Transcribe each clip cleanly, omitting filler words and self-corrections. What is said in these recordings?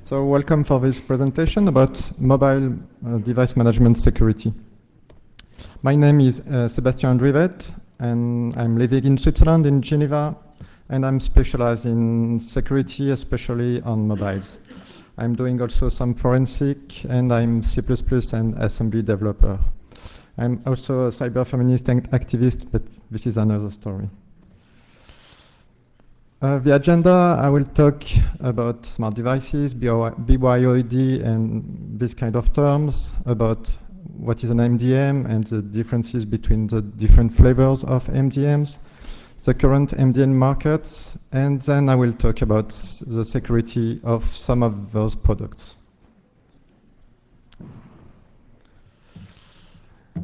So welcome for this presentation about mobile device management security. My name is Sébastien Drivet, and I'm living in Switzerland, in Geneva, and I'm specialized in security, especially on mobiles. I'm doing also some forensic, and I'm C++ and assembly developer. I'm also a cyber feminist activist, but this is another story. The agenda, I will talk about smart devices, BYOD, and this kind of terms, about what is an MDM and the differences between the different flavors of MDMs, the current MDM markets, and then I will talk about the security of some of those products.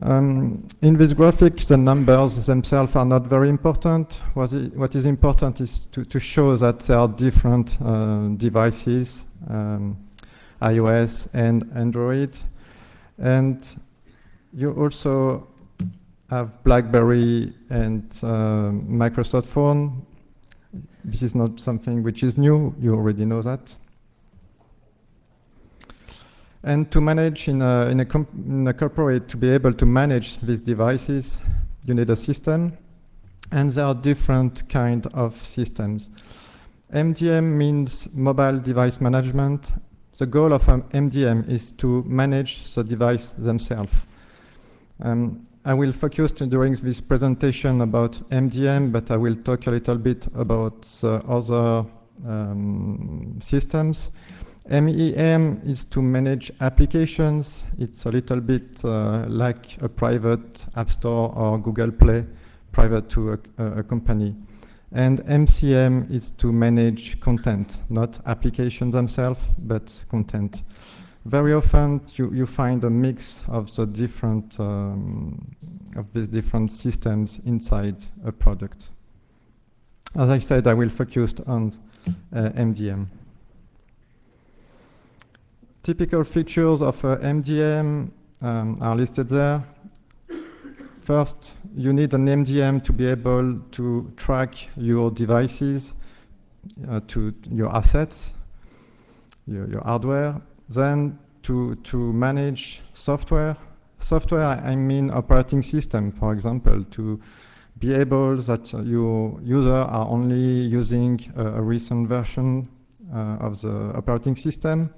In this graphic, the numbers themselves are not very important. What is important is to show that there are different devices, iOS and Android. And you also have BlackBerry and Microsoft phone. This is not something which is new. You already know that. And to manage in a corporate, to be able to manage these devices, you need a system, and there are different kind of systems. MDM means mobile device management. The goal of MDM is to manage the device themselves. I will focus during this presentation about MDM, but I will talk a little bit about the other systems. MEM is to manage applications. It's a little bit like a private app store or Google Play, private to a company. And MCM is to manage content, not applications themselves, but content. Very often you find a mix of the different of these different systems inside a product. As I said, I will focus on MDM. Typical features of MDM are listed there. First, you need an MDM to be able to track your devices, to your assets, your hardware. Then to manage software. Software, I mean operating system, for example, to be able that your users are only using a recent version of the operating system.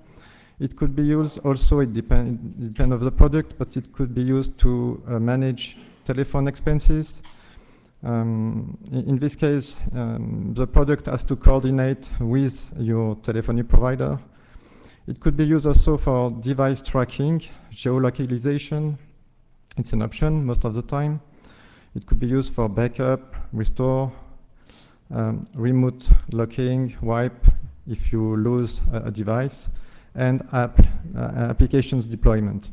It could be used also, it depends on the product, but it could be used to manage telephone expenses. In this case, the product has to coordinate with your telephony provider. It could be used also for device tracking, geolocalization. It's an option most of the time. It could be used for backup, restore, remote locking, wipe if you lose a device, and applications deployment.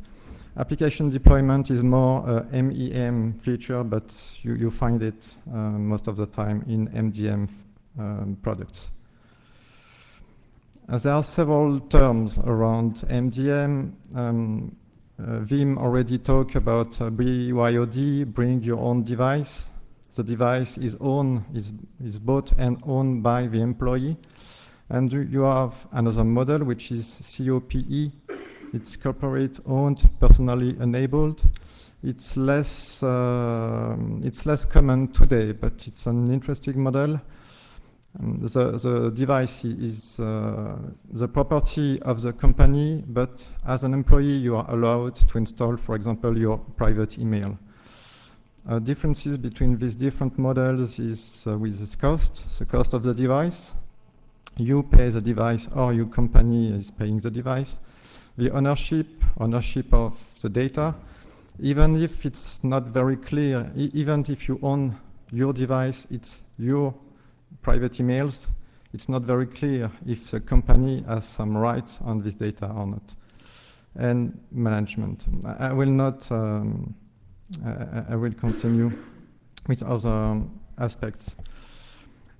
Application deployment is more MEM feature, but you find it most of the time in MDM products. There are several terms around MDM. Wim already talked about BYOD, bring your own device. The device is bought and owned by the employee. And you have another model, which is COPE. It's corporate owned, personally enabled. It's less common today, but it's an interesting model. The device is the property of the company, but as an employee, you are allowed to install, for example, your private email. Differences between these different models is with the cost of the device. You pay the device, or your company is paying the device. The ownership of the data, even if it's not very clear, even if you own your device, it's your private emails, it's not very clear if the company has some rights on this data or not. And management. I will continue with other aspects.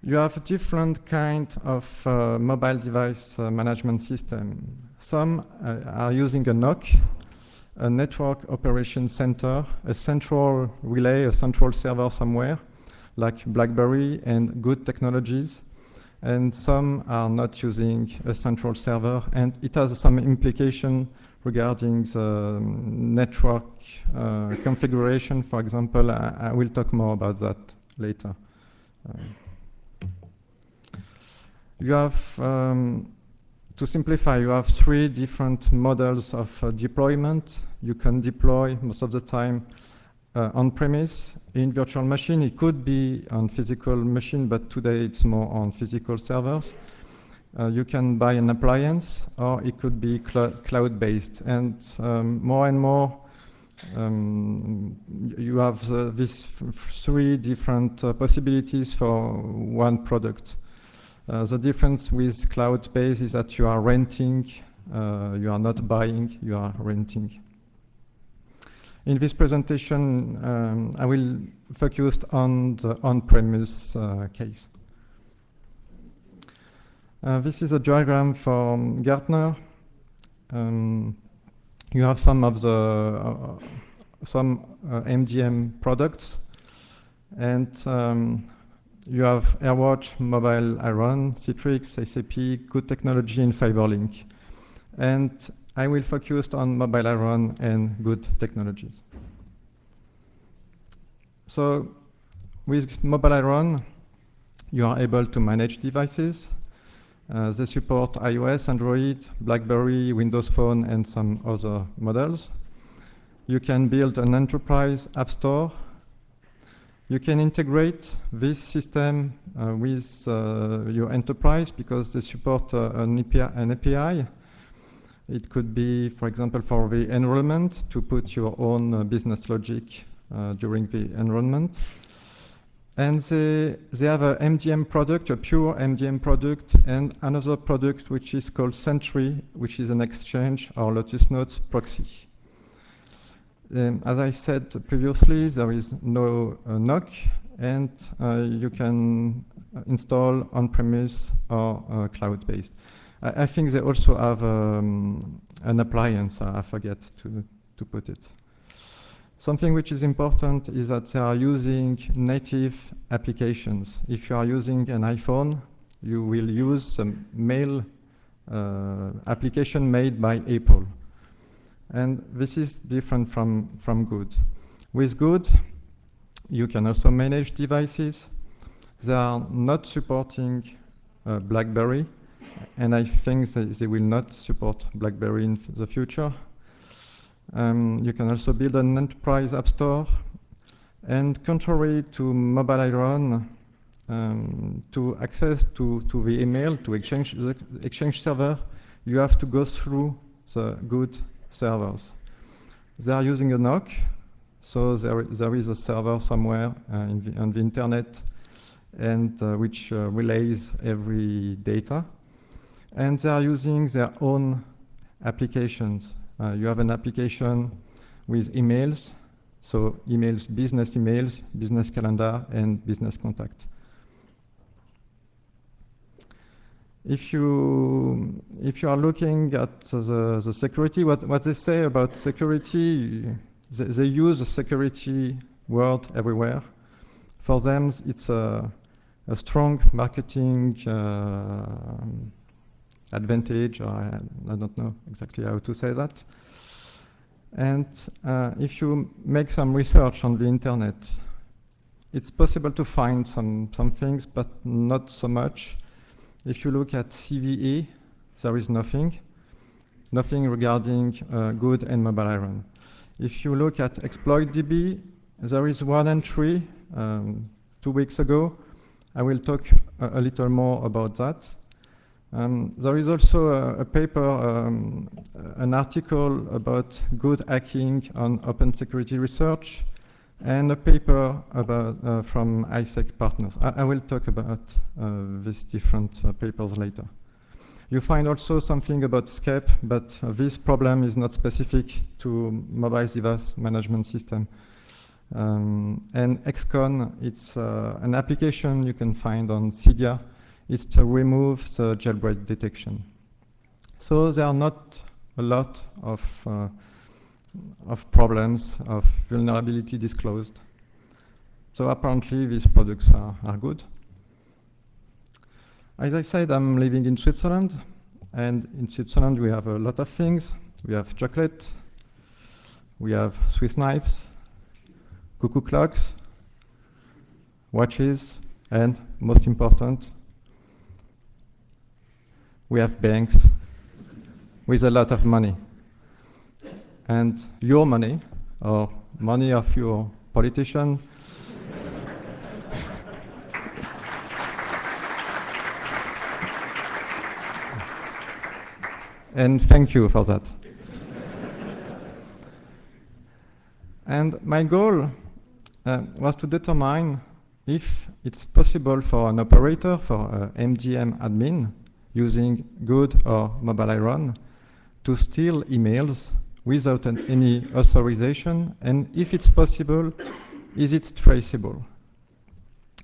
You have different kind of mobile device management system. Some are using a NOC, a network operation center, a central relay, a central server somewhere, like BlackBerry and good technologies. and some are not using a central server, and it has some implication regarding the network configuration, for example. I will talk more about that later. You have, to simplify, you have 3 different models of deployment. You can deploy most of the time on-premise, in virtual machine. It could be on physical machine, but today it's more on physical servers. You can buy an appliance, or it could be cloud-based. And more and more, you have these 3 different possibilities for one product. The difference with cloud-based is that you are renting, you are not buying, you are renting. In this presentation, I will focus on the on-premise case. This is a diagram from Gartner. You have some of the MDM products, and you have AirWatch, Mobile Iron, Citrix, SAP, Good Technology, and FiberLink. And I will focus on Mobile Iron and Good Technologies. So with Mobile Iron, you are able to manage devices. They support iOS, Android, BlackBerry, Windows Phone, and some other models. You can build an enterprise app store. You can integrate this system with your enterprise because they support an API. It could be, for example, for the enrollment, to put your own business logic during the enrollment. And they have a MDM product, a pure MDM product, and another product which is called Sentry, which is an exchange or Lotus Notes proxy. As I said previously, there is no NOC, and you can install on-premise or cloud-based. I think they also have an appliance. I forget to put it. Something which is important is that they are using native applications. If you are using an iPhone, you will use the mail application made by Apple. And this is different from Good. With Good, you can also manage devices. They are not supporting BlackBerry, and I think they will not support BlackBerry in the future. You can also build an enterprise app store. And contrary to Mobile Iron, to access to the email, to the Exchange server, you have to go through the Good servers. They are using a NOC, so there is a server somewhere on the internet, and which relays every data. And they are using their own applications. You have an application with emails, so emails, business calendar, and business contact. If you are looking at the security, what they say about security, they use the security word everywhere. For them, it's a strong marketing advantage, or I don't know exactly how to say that. And if you make some research on the internet, it's possible to find some things, but not so much. If you look at CVE, there is nothing regarding Good and Mobile Iron. If you look at ExploitDB, there is one entry 2 weeks ago. I will talk a little more about that. There is also a paper, an article about good hacking on open security research, and a paper about from ISEC partners. I will talk about these different papers later. You find also something about SCAPE, but this problem is not specific to mobile device management system. And XCon, it's an application you can find on Cydia. It's to remove the jailbreak detection. So there are not a lot of problems of vulnerability disclosed. So apparently these products are good. As I said, I'm living in Switzerland, and in Switzerland we have a lot of things. We have chocolate, we have Swiss knives, cuckoo clocks, watches, and most important, we have banks with a lot of money. And your money, or money of your politician, and thank you for that. And my goal was to determine if it's possible for an operator, for an MDM admin, using good or mobile iron, to steal emails without any authorization, and if it's possible, is it traceable?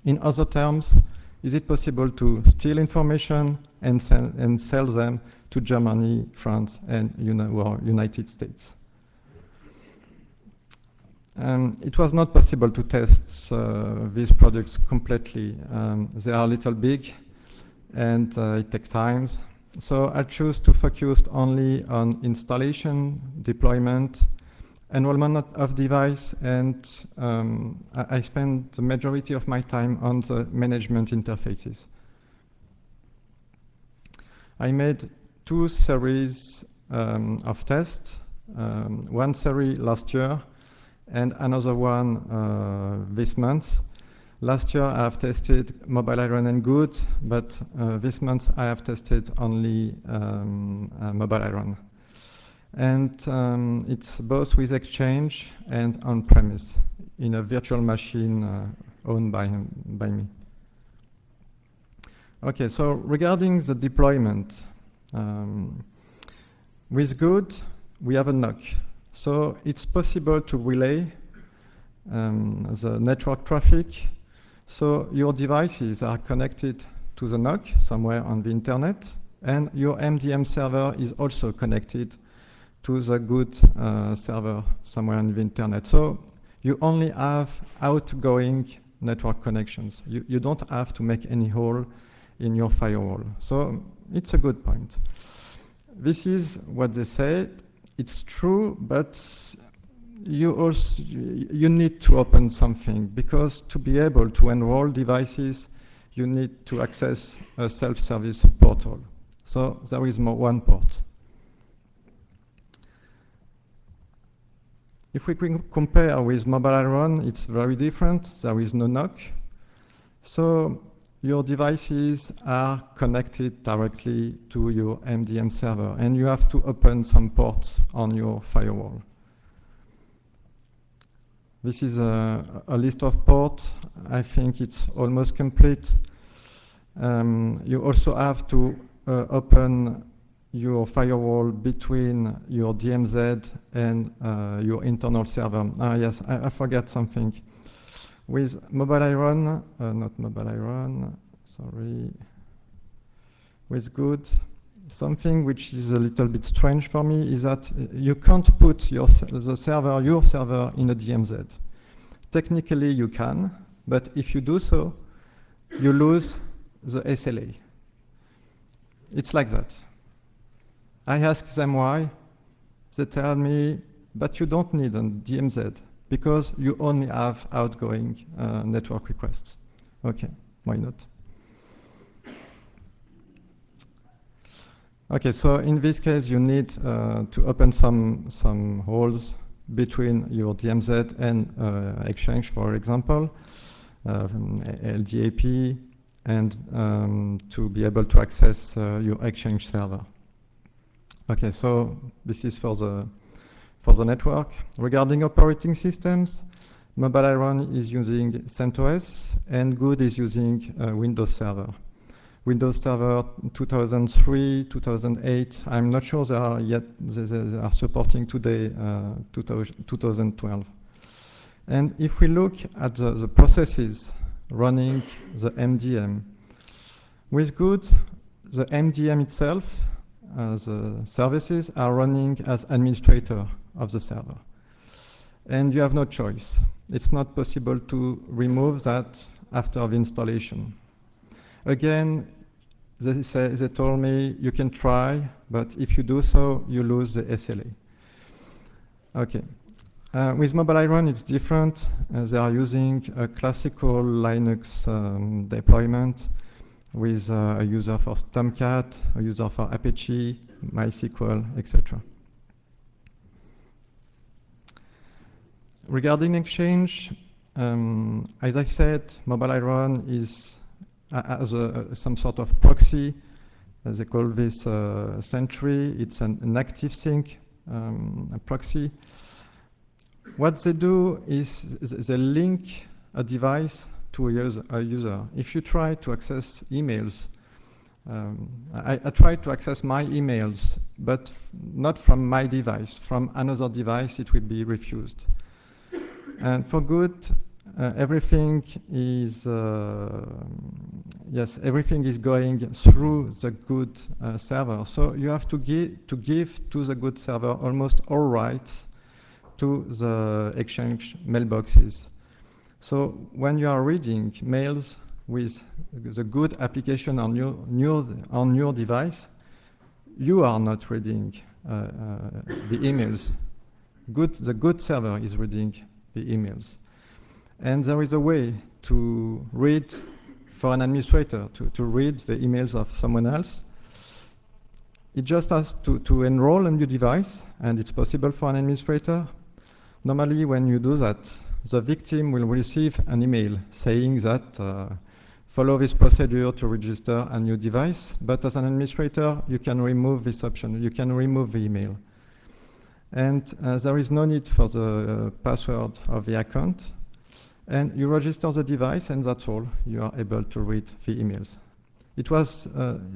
In other terms, is it possible to steal information and sell them to Germany, France, and or United States? It was not possible to test these products completely. They are a little big, and it takes time. So I choose to focus only on installation, deployment, enrollment of device, and I spend the majority of my time on the management interfaces. I made 2 series of tests, one series last year and another one this month. Last year I have tested mobile iron and good, but this month I have tested only mobile iron. And it's both with Exchange and on-premise in a virtual machine owned by me. Okay, so regarding the deployment, with good, we have a NOC. So it's possible to relay the network traffic. So your devices are connected to the NOC somewhere on the internet, and your MDM server is also connected to the good server somewhere on the internet. So you only have outgoing network connections. You don't have to make any hole in your firewall. So it's a good point. This is what they say. It's true, but you need to open something, because to be able to enroll devices, you need to access a self-service portal. So there is one port. If we compare with mobile iron, it's very different. There is no NOC. So your devices are connected directly to your MDM server, and you have to open some ports on your firewall. This is a list of ports. I think it's almost complete. You also have to open your firewall between your DMZ and your internal server. Yes, I forgot something. With mobile iron, not mobile iron, sorry. With good, something which is a little bit strange for me is that you can't put your server in a DMZ. Technically you can, but if you do so, you lose the SLA. It's like that. I ask them why. They tell me, but you don't need a DMZ because you only have outgoing network requests. Okay, why not? Okay, so in this case, you need to open some holes between your DMZ and Exchange, for example, LDAP, and to be able to access your Exchange server. Okay, so this is for the network. Regarding operating systems, Mobile Iron is using CentOS, and Good is using Windows Server. Windows Server 2003, 2008. I'm not sure they are supporting today 2012. And if we look at the processes running the MDM, with Good, the MDM itself, the services are running as administrator of the server. And you have no choice. It's not possible to remove that after the installation. Again, they told me, you can try, but if you do so, you lose the SLA. Okay. With Mobile Iron, it's different. They are using a classical Linux deployment with a user for Tomcat, a user for Apache, MySQL, etc. Regarding Exchange, as I said, Mobile Iron is as some sort of proxy. They call this Sentry. It's an active sync a proxy. What they do is they link a device to a user. If you try to access emails, I try to access my emails, but not from my device. From another device, it will be refused. And for good, everything is everything is going through the good server. So you have to give to the good server almost all rights to the Exchange mailboxes. So when you are reading mails with the good application on your device, you are not reading the emails. The good server is reading the emails. And there is a way to read, for an administrator, to read the emails of someone else. It just has to enroll a new device, and it's possible for an administrator. Normally, when you do that, the victim will receive an email saying that follow this procedure to register a new device, but as an administrator, you can remove this option. You can remove the email. And there is no need for the password of the account. And you register the device, and that's all. You are able to read the emails. It was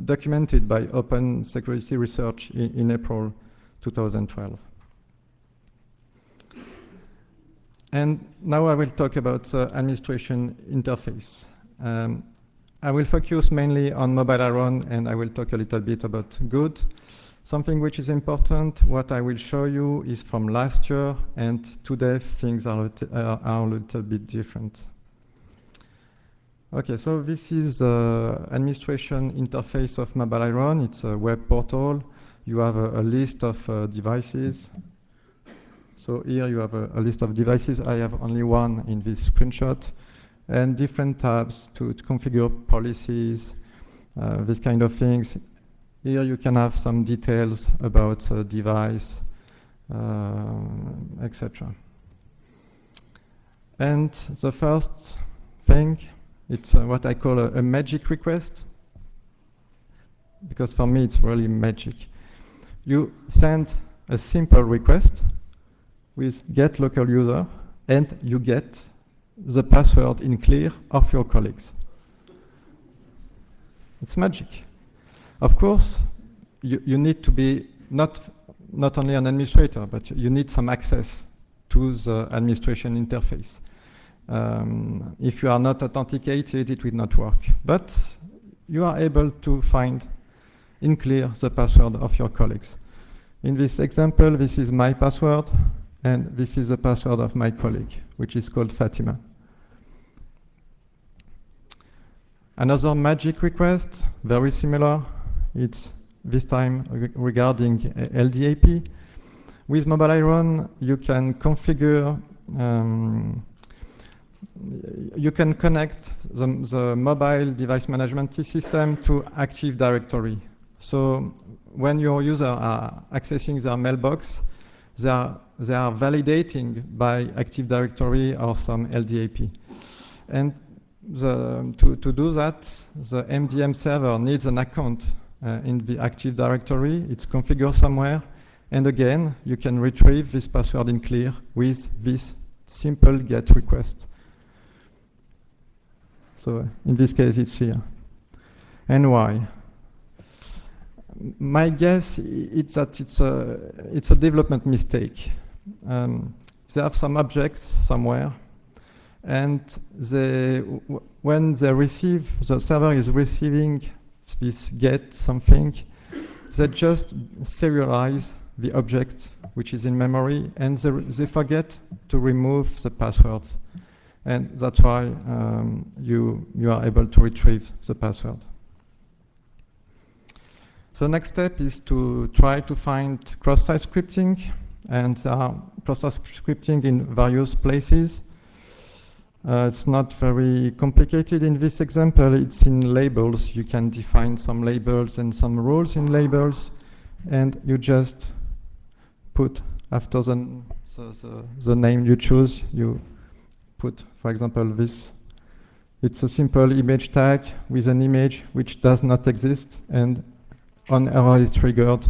documented by Open Security Research in April 2012. And now I will talk about the administration interface. I will focus mainly on Mobile Iron, and I will talk a little bit about good. Something which is important, what I will show you is from last year, and today things are a little bit different. Okay, so this is the administration interface of Mobile Iron. It's a web portal. You have a list of devices. So here you have a list of devices. I have only one in this screenshot, and different tabs to configure policies, this kind of things. Here you can have some details about the device, etc. And the first thing, it's what I call a magic request, because for me it's really magic. You send a simple request with get local user, and you get the password in clear of your colleagues. It's magic. Of course, you need to be not only an administrator, but you need some access to the administration interface. If you are not authenticated, it will not work. But you are able to find in clear the password of your colleagues. In this example, this is my password, and this is the password of my colleague, which is called Fatima. Another magic request, very similar. It's this time regarding LDAP. With Mobile Iron, you can configure, you can connect the mobile device management system to Active Directory. So when your users are accessing their mailbox, they are validating by Active Directory or some LDAP. And to do that, the MDM server needs an account in the Active Directory. It's configured somewhere. And again, you can retrieve this password in clear with this simple GET request. So in this case, it's here. And why? My guess is that it's a development mistake. They have some objects somewhere, and when they receive, the server is receiving this get something, they just serialize the object which is in memory, and they forget to remove the passwords. And that's why you are able to retrieve the password. So next step is to try to find cross-site scripting, and cross-site scripting in various places. It's not very complicated in this example. It's in labels. You can define some labels and some rules in labels, and you just put after the name you choose, you put, for example, this. It's a simple image tag with an image which does not exist, and on error is triggered,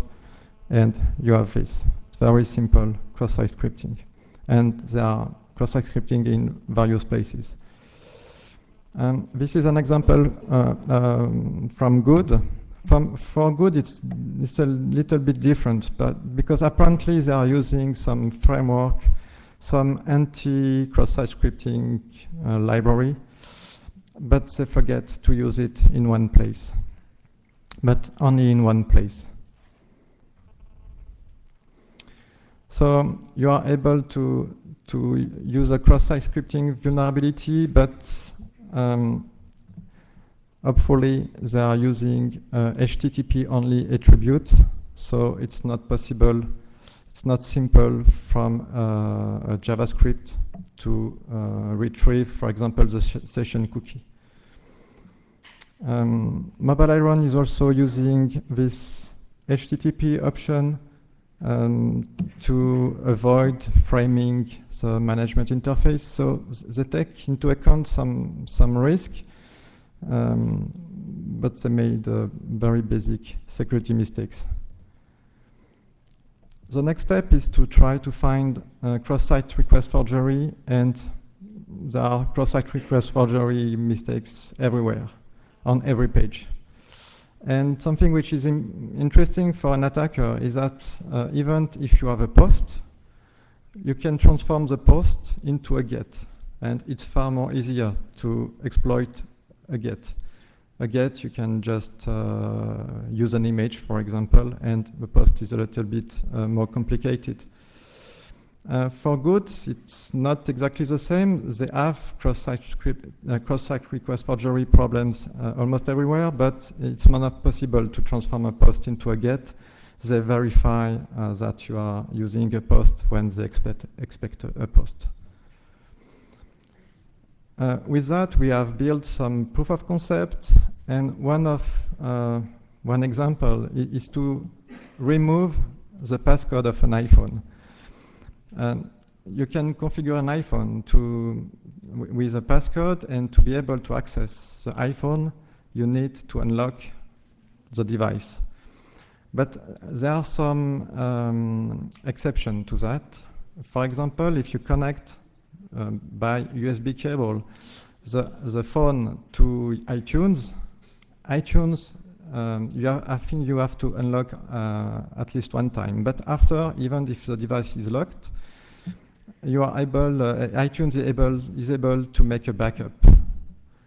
and you have this. It's very simple cross-site scripting. And there are cross-site scripting in various places. This is an example from Good. For Good, it's a little bit different, but because apparently they are using some framework, some anti-cross-site scripting library, but they forget to use it in one place, but only in one place. So you are able to use a cross-site scripting vulnerability, but hopefully they are using HTTP only attribute, so it's not possible, it's not simple from a JavaScript to retrieve, for example, the session cookie. Mobile Iron is also using this HTTP option to avoid framing the management interface. So they take into account some risk, but they made very basic security mistakes. The next step is to try to find cross-site request forgery, and there are cross-site request forgery mistakes everywhere, on every page. And something which is interesting for an attacker is that even if you have a post, you can transform the post into a GET, and it's far more easier to exploit a GET. A GET, you can just use an image, for example, and the post is a little bit more complicated. For Good, it's not exactly the same. They have cross-site request forgery problems almost everywhere, but it's not possible to transform a post into a GET. They verify that you are using a post when they expect a post. With that, we have built some proof of concept, and one example is to remove the passcode of an iPhone. You can configure an iPhone with a passcode, and to be able to access the iPhone, you need to unlock the device. But there are some exceptions to that. For example, if you connect by USB cable the phone to iTunes, I think you have to unlock at least one time. But after, even if the device is locked, you are able, iTunes is able to make a backup.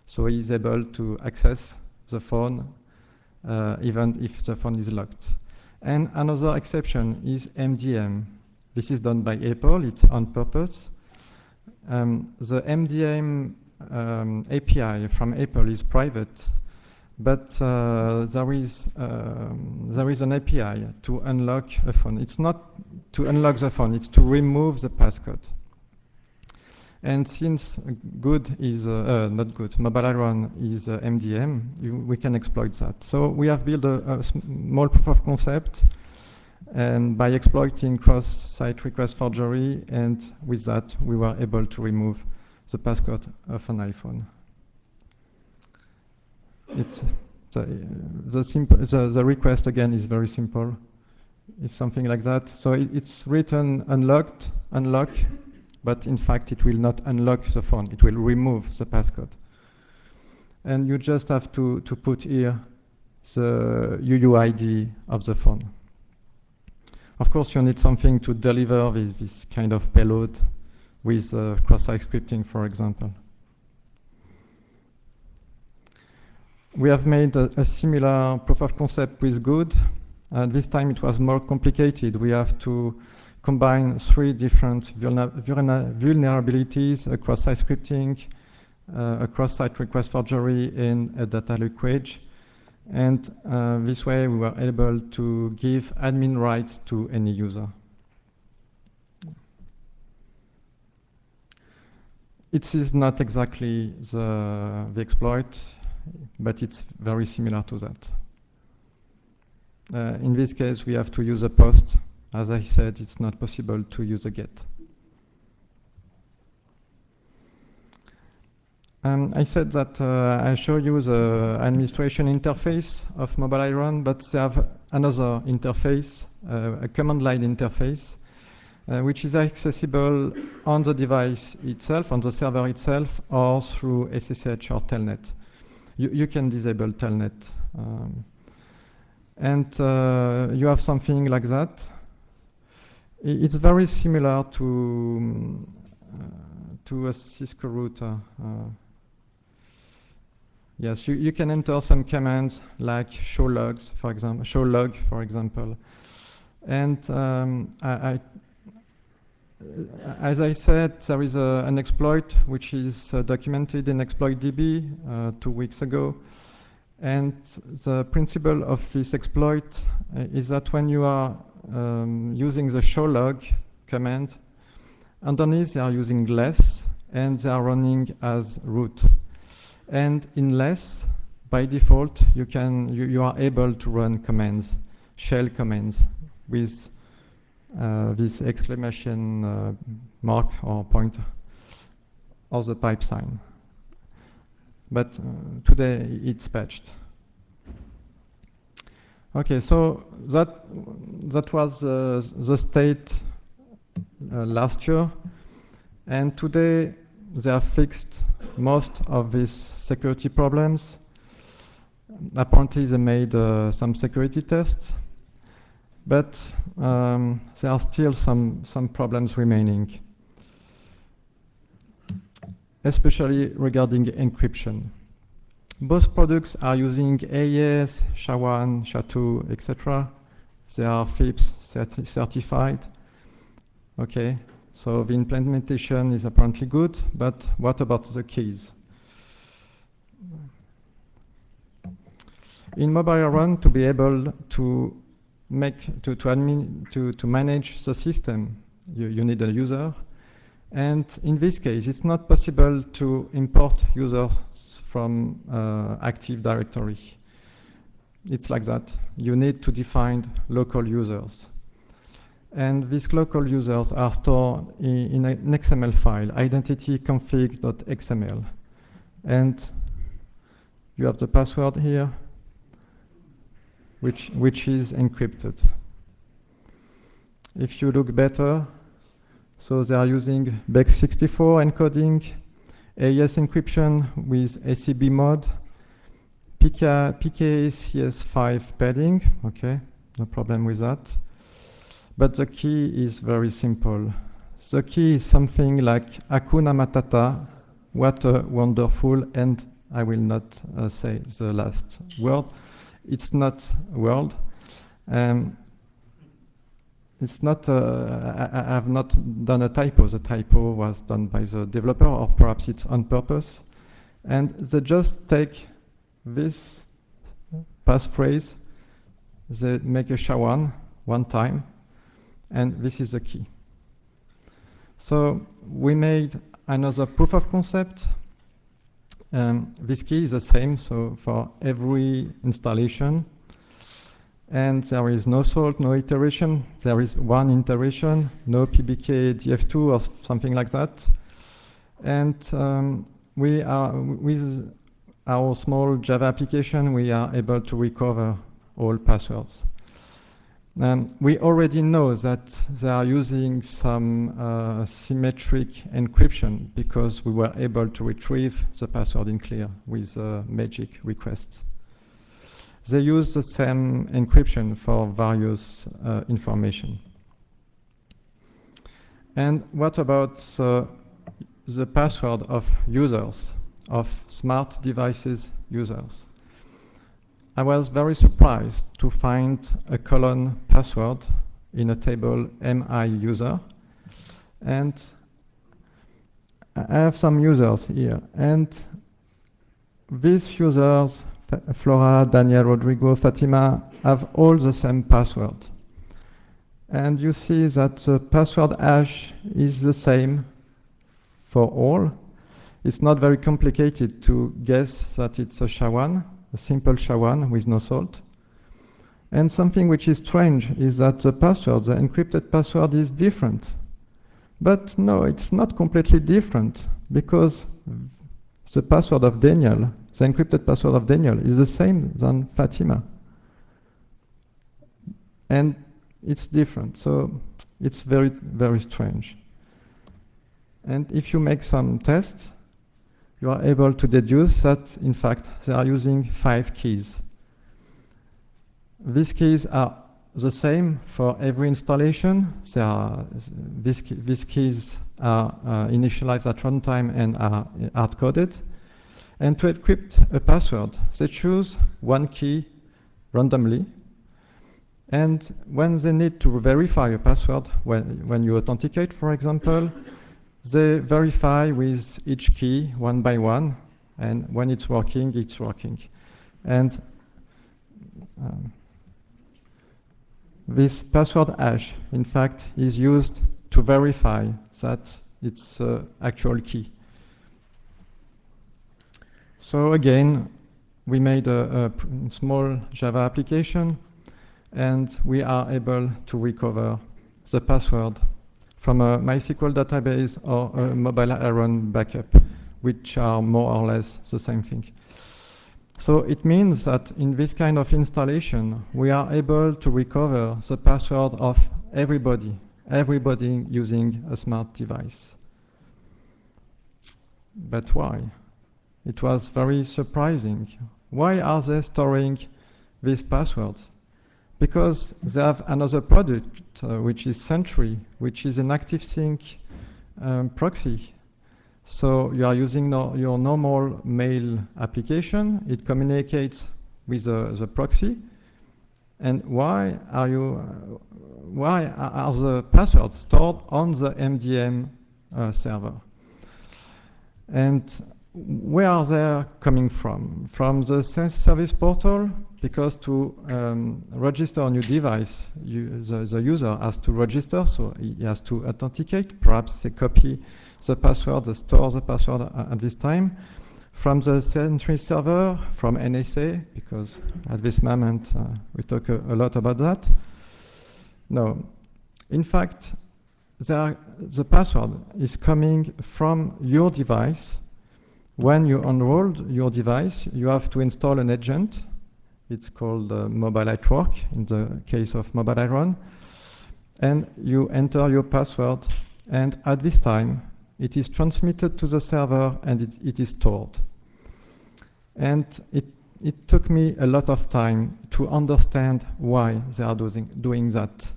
So it is able to access the phone even if the phone is locked. And another exception is MDM. This is done by Apple, it's on purpose. The MDM API from Apple is private, but there is an API to unlock a phone. It's not to unlock the phone, it's to remove the passcode. And since Good is, not Good, Mobile Iron is MDM, we can exploit that. So we have built a small proof of concept, and by exploiting cross-site request forgery, and with that we were able to remove the passcode of an iPhone. It's the request again is very simple. It's something like that. So it's written unlock, but in fact it will not unlock the phone. It will remove the passcode. And you just have to put here the UUID of the phone. Of course, you need something to deliver this kind of payload with cross-site scripting, for example. We have made a similar proof of concept with Good. This time it was more complicated. We have to combine 3 different vulnerabilities: a cross-site scripting, a cross-site request forgery, and a data leakage. And this way we were able to give admin rights to any user. It is not exactly the exploit, but it's very similar to that. In this case, we have to use a post. As I said, it's not possible to use a get. I said that I show you the administration interface of Mobile Iron, but they have another interface, a command line interface, which is accessible on the device itself, on the server itself, or through SSH or Telnet. You can disable Telnet. And you have something like that. It's very similar to a Cisco router. Yes, you can enter some commands like show logs, for example, show log, for example. And as I said, there is an exploit which is documented in ExploitDB 2 weeks ago. And the principle of this exploit is that when you are using the show log command, underneath they are using less and they are running as root. And in less, by default, you are able to run commands, shell commands, with this exclamation mark or pointer or the pipe sign. But today it's patched. Okay, so that was the state last year, and today they have fixed most of these security problems. Apparently they made some security tests, but there are still some problems remaining, especially regarding encryption. Both products are using AES, SHA-1, SHA-2, etc. They are FIPS certified. Okay, so the implementation is apparently good, but what about the keys? In Mobile Run, to be able to manage the system, you need a user. And in this case, it's not possible to import users from Active Directory. It's like that. You need to define local users. And these local users are stored in an XML file, identityconfig.xml. And you have the password here, which is encrypted. If you look better, so they are using base64 encoding, AES encryption with ACB mode, PKCS5 padding, okay, no problem with that. But the key is very simple. The key is something like Hakuna Matata, what a wonderful, and I will not say the last word. It's not a word. It's not, I have not done a typo. The typo was done by the developer, or perhaps it's on purpose. And they just take this passphrase, they make a SHA-1 one time, and this is the key. So we made another proof of concept. This key is the same, so for every installation. And there is no salt, no iteration. There is one iteration, no PBK DF2 or something like that. And we are, with our small Java application, we are able to recover all passwords. We already know that they are using some symmetric encryption because we were able to retrieve the password in clear with magic requests. They use the same encryption for various information. And what about the password of users, of smart devices users? I was very surprised to find a colon password in a table MI user. And I have some users here. And these users Flora, Daniel, Rodrigo, Fatima have all the same password. And you see that the password hash is the same for all. It's not very complicated to guess that it's a SHA-1, a simple SHA-1 with no salt. And something which is strange is that the password, the encrypted password, is different. But no, it's not completely different, because the password of Daniel, the encrypted password of Daniel, is the same than Fatima. And it's different, so it's very, very strange. And if you make some tests, you are able to deduce that, in fact, they are using 5 keys. These keys are the same for every installation. These keys are initialized at runtime and are hard-coded. And to encrypt a password, they choose one key randomly. And when they need to verify a password, when you authenticate, for example, they verify with each key one by one, and when it's working, it's working. And this password hash, in fact, is used to verify that it's actual key. So again, we made a small Java application, and we are able to recover the password from a MySQL database or a mobile Iron backup, which are more or less the same thing. So it means that in this kind of installation, we are able to recover the password of everybody using a smart device. But why? It was very surprising. Why are they storing these passwords? Because they have another product, which is Sentry, which is an ActiveSync proxy. So you are using your normal mail application. It communicates with the proxy. And why are the passwords stored on the MDM server? And where are they coming from? From the service portal, because to register a new device, the user has to register, so he has to authenticate. Perhaps they copy the password, they store the password at this time. From the Sentry server, from NSA, because at this moment we talk a lot about that. No, in fact, the password is coming from your device. When you enroll your device, you have to install an agent. It's called Mobile Network in the case of Mobile Iron. And you enter your password, and at this time, it is transmitted to the server and it is stored. And it took me a lot of time to understand why they are doing that.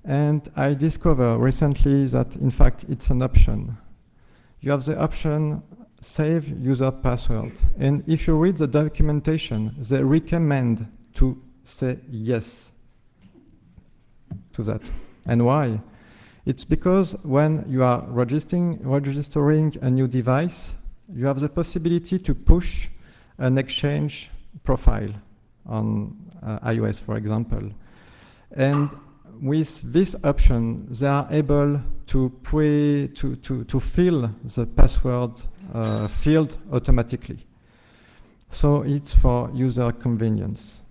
And I discovered recently that, in fact, it's an option. You have the option save user password. And if you read the documentation, they recommend to say yes to that. And why? It's because when you are registering a new device, you have the possibility to push an Exchange profile on iOS, for example. And with this option, they are able to fill the password field automatically. So it's for user convenience.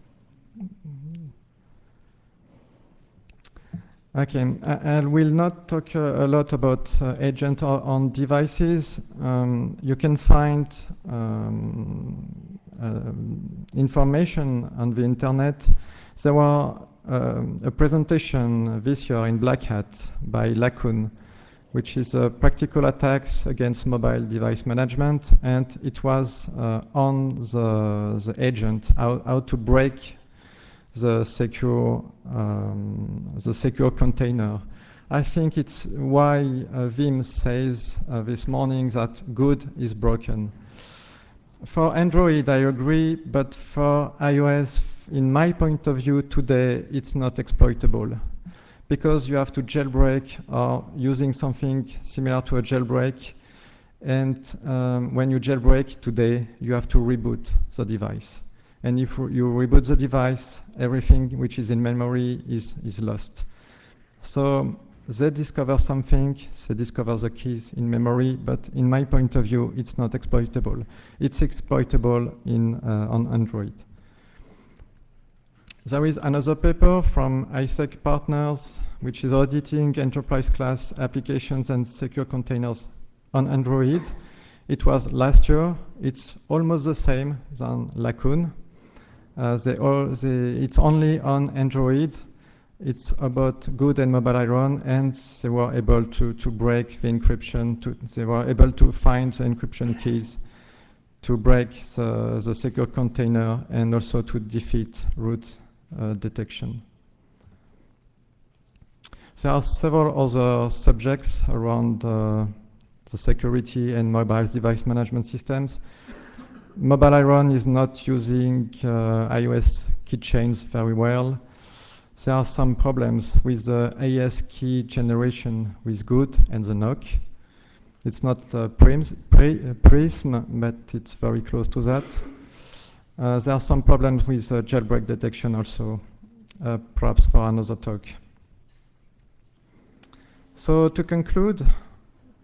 Okay, I will not talk a lot about agent on devices. You can find information on the internet. There was a presentation this year in Black Hat by Lacoon, which is practical attacks against mobile device management, and it was on the agent, how to break the secure container. I think it's why Vim says this morning that good is broken. For Android, I agree, but for iOS, in my point of view today, it's not exploitable, because you have to jailbreak or using something similar to a jailbreak, and when you jailbreak today, you have to reboot the device. and if you reboot the device, everything which is in memory is lost. So they discover something, they discover the keys in memory, but in my point of view, it's not exploitable. It's exploitable on Android. There is another paper from ISEC Partners, which is auditing enterprise class applications and secure containers on Android. It was last year. It's almost the same than Laccoon. It's only on Android. It's about Good and Mobile Iron, and they were able to break the encryption. They were able to find the encryption keys to break the secure container and also to defeat root detection. There are several other subjects around the security and mobile device management systems. Mobile Iron is not using iOS keychains very well. There are some problems with the AES key generation with Good and the NOC. It's not Prism, but it's very close to that. There are some problems with jailbreak detection also, perhaps for another talk. So to conclude,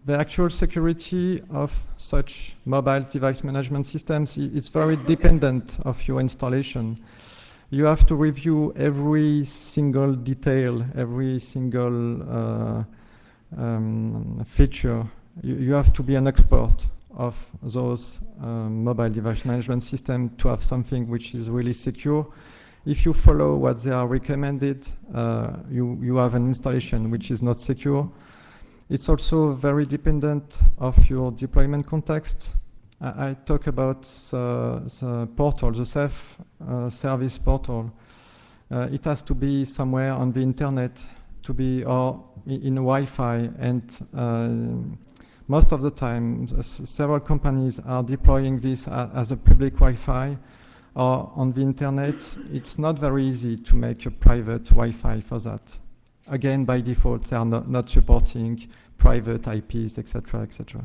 the actual security of such mobile device management systems is very dependent of your installation. You have to review every single detail, every single feature. You have to be an expert of those mobile device management systems to have something which is really secure. If you follow what they are recommended, you have an installation which is not secure. It's also very dependent of your deployment context. I talk about the portal, the self-service portal. It has to be somewhere on the internet, to be or in Wi-Fi, and most of the time, several companies are deploying this as a public Wi-Fi or on the internet. It's not very easy to make a private Wi-Fi for that. Again, by default, they are not supporting private IPs, etc., etc.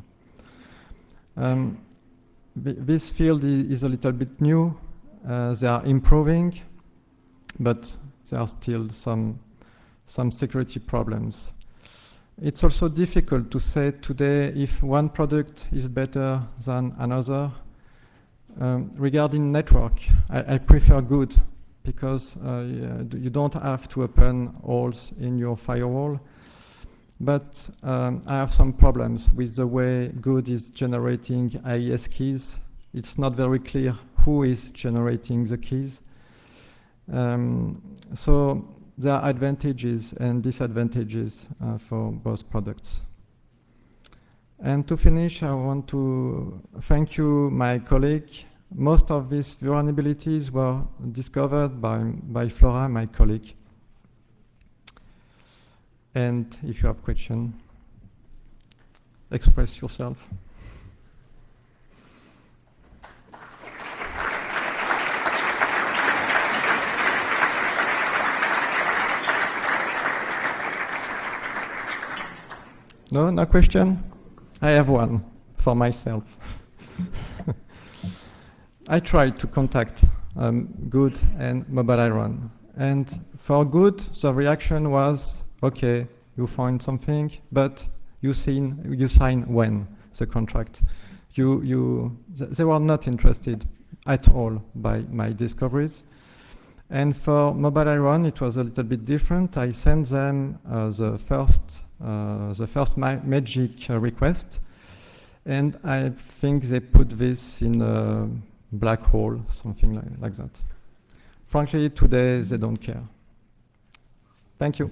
This field is a little bit new. They are improving, but there are still some security problems. It's also difficult to say today if one product is better than another. Regarding network, I prefer Good because you don't have to open holes in your firewall. But I have some problems with the way Good is generating AES keys. It's not very clear who is generating the keys. So there are advantages and disadvantages for both products. And to finish, I want to thank you, my colleague. Most of these vulnerabilities were discovered by Flora, my colleague. And if you have questions, express yourself. No question? I have one for myself. I tried to contact Good and Mobile Iron. And for Good, the reaction was, okay, you find something, but you sign when the contract. They were not interested at all by my discoveries. And for Mobile Iron, it was a little bit different. I sent them the first magic request, and I think they put this in a black hole, something like that. Frankly, today they don't care. Thank you.